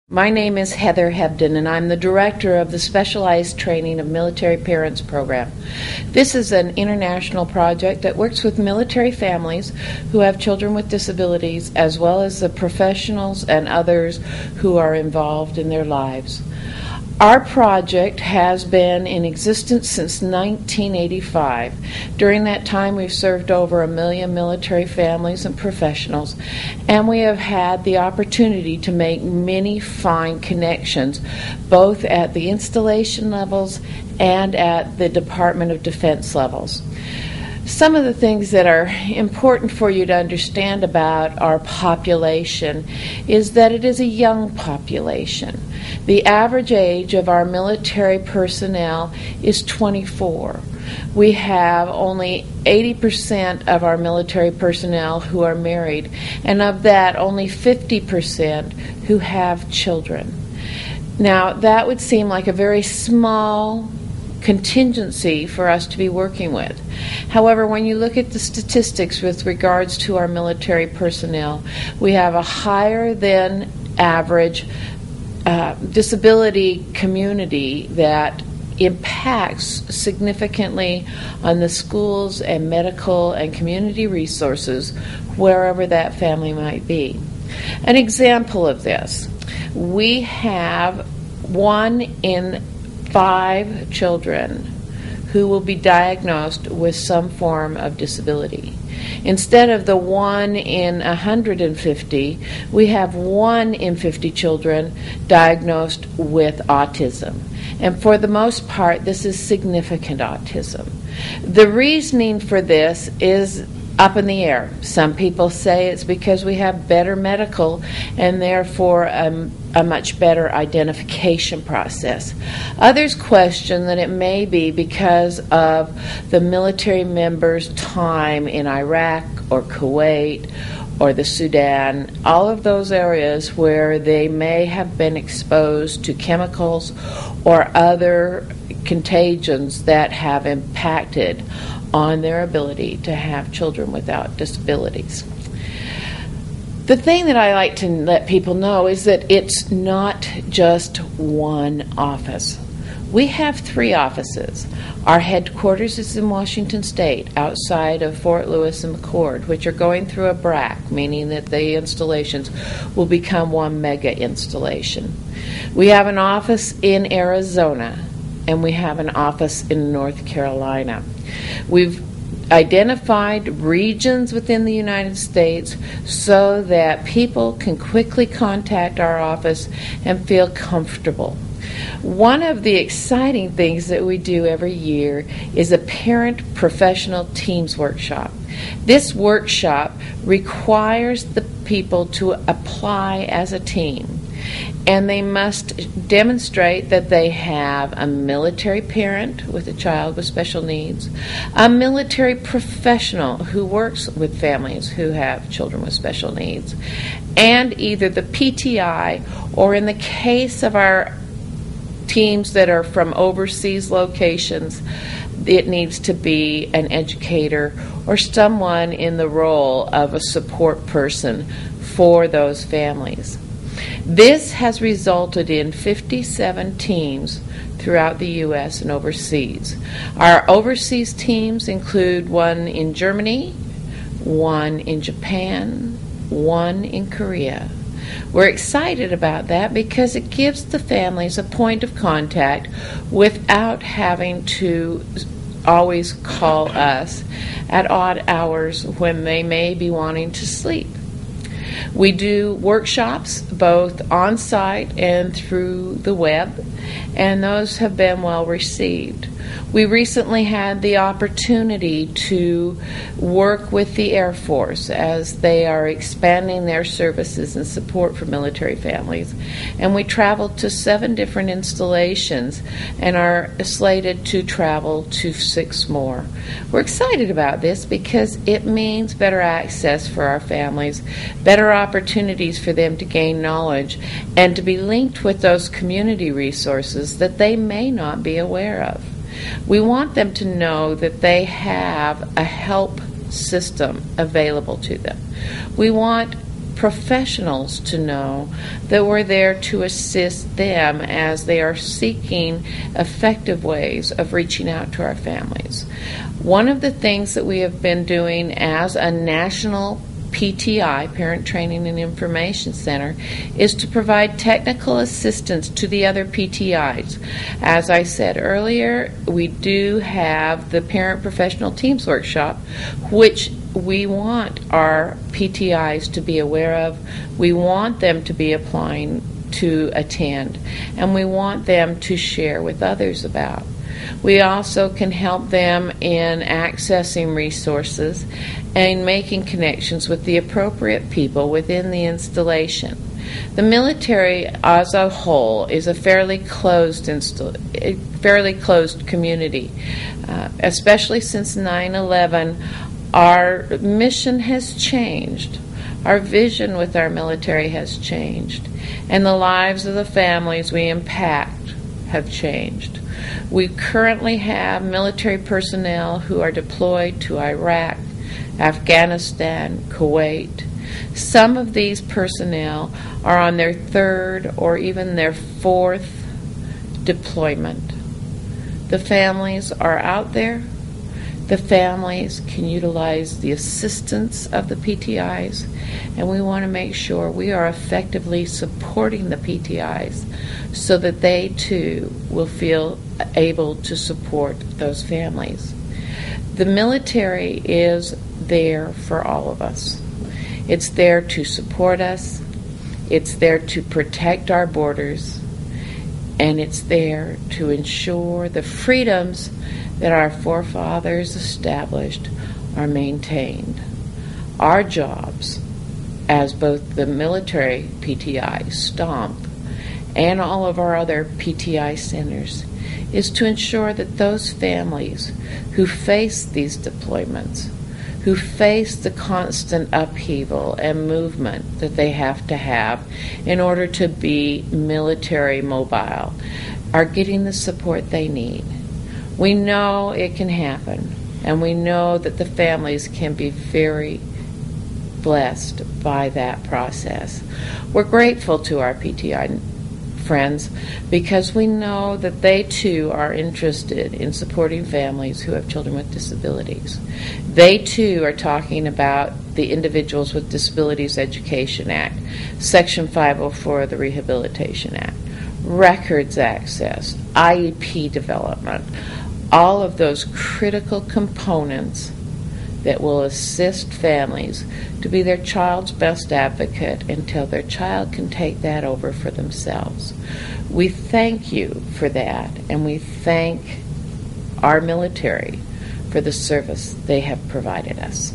My name is Heather Hebdon, and I'm the director of the Specialized Training of Military Parents program. This is an international project that works with military families who have children with disabilities, as well as the professionals and others who are involved in their lives. Our project has been in existence since 1985. During that time, we've served over 1 million military families and professionals, and we have had the opportunity to make many fine connections, both at the installation levels and at the Department of Defense levels. Some of the things that are important for you to understand about our population is that it is a young population. The average age of our military personnel is 24. We have only 80% of our military personnel who are married, and of that, only 50% who have children. Now, that would seem like a very small contingency for us to be working with. However, when you look at the statistics with regards to our military personnel, we have a higher than average disability community that impacts significantly on the schools and medical and community resources wherever that family might be. An example of this, we have 1 in 5 children who will be diagnosed with some form of disability. Instead of the 1 in 150, we have 1 in 50 children diagnosed with autism. And for the most part, this is significant autism. The reasoning for this is up in the air. Some people say it's because we have better medical and therefore a much better identification process. Others question that it may be because of the military members' time in Iraq or Kuwait or the Sudan, all of those areas where they may have been exposed to chemicals or other contagions that have impacted on their ability to have children without disabilities. The thing that I like to let people know is that it's not just one office. We have 3 offices. Our headquarters is in Washington State, outside of Fort Lewis and McChord, which are going through a BRAC, meaning that the installations will become one mega installation. We have an office in Arizona, and we have an office in North Carolina. We've identified regions within the United States so that people can quickly contact our office and feel comfortable. One of the exciting things that we do every year is a Parent Professional Teams Workshop. This workshop requires the people to apply as a team, and they must demonstrate that they have a military parent with a child with special needs, a military professional who works with families who have children with special needs, and either the PTI, or in the case of our teams that are from overseas locations, it needs to be an educator or someone in the role of a support person for those families. This has resulted in 57 teams throughout the U.S. and overseas. Our overseas teams include 1 in Germany, 1 in Japan, 1 in Korea. We're excited about that because it gives the families a point of contact without having to always call us at odd hours when they may be wanting to sleep. We do workshops both on-site and through the web, and those have been well received. We recently had the opportunity to work with the Air Force as they are expanding their services and support for military families, and we traveled to 7 different installations and are slated to travel to 6 more. We're excited about this because it means better access for our families, better opportunities for them to gain knowledge, and to be linked with those community resources that they may not be aware of. We want them to know that they have a help system available to them. We want professionals to know that we're there to assist them as they are seeking effective ways of reaching out to our families. One of the things that we have been doing as a national PTI, Parent Training and Information Center, is to provide technical assistance to the other PTIs. As I said earlier, we do have the Parent Professional Teams Workshop, which we want our PTIs to be aware of. We want them to be applying to attend, and we want them to share with others about. We also can help them in accessing resources and making connections with the appropriate people within the installation. The military as a whole is a fairly closed community. Especially since 9/11, our mission has changed. Our vision with our military has changed, and the lives of the families we impact have changed. We currently have military personnel who are deployed to Iraq, Afghanistan, Kuwait. Some of these personnel are on their third or even their fourth deployment. The families are out there. The families can utilize the assistance of the PTIs, and we want to make sure we are effectively supporting the PTIs so that they too will feel able to support those families. The military is there for all of us. It's there to support us, it's there to protect our borders, and it's there to ensure the freedoms that our forefathers established are maintained. Our jobs as both the military PTI, STOMP, and all of our other PTI centers is to ensure that those families who face these deployments, who face the constant upheaval and movement that they have to have in order to be military mobile, are getting the support they need. We know it can happen, and we know that the families can be very blessed by that process. We're grateful to our PTI friends because we know that they too are interested in supporting families who have children with disabilities. They too are talking about the Individuals with Disabilities Education Act, Section 504 of the Rehabilitation Act, records access, IEP development, all of those critical components that will assist families to be their child's best advocate until their child can take that over for themselves. We thank you for that, and we thank our military for the service they have provided us.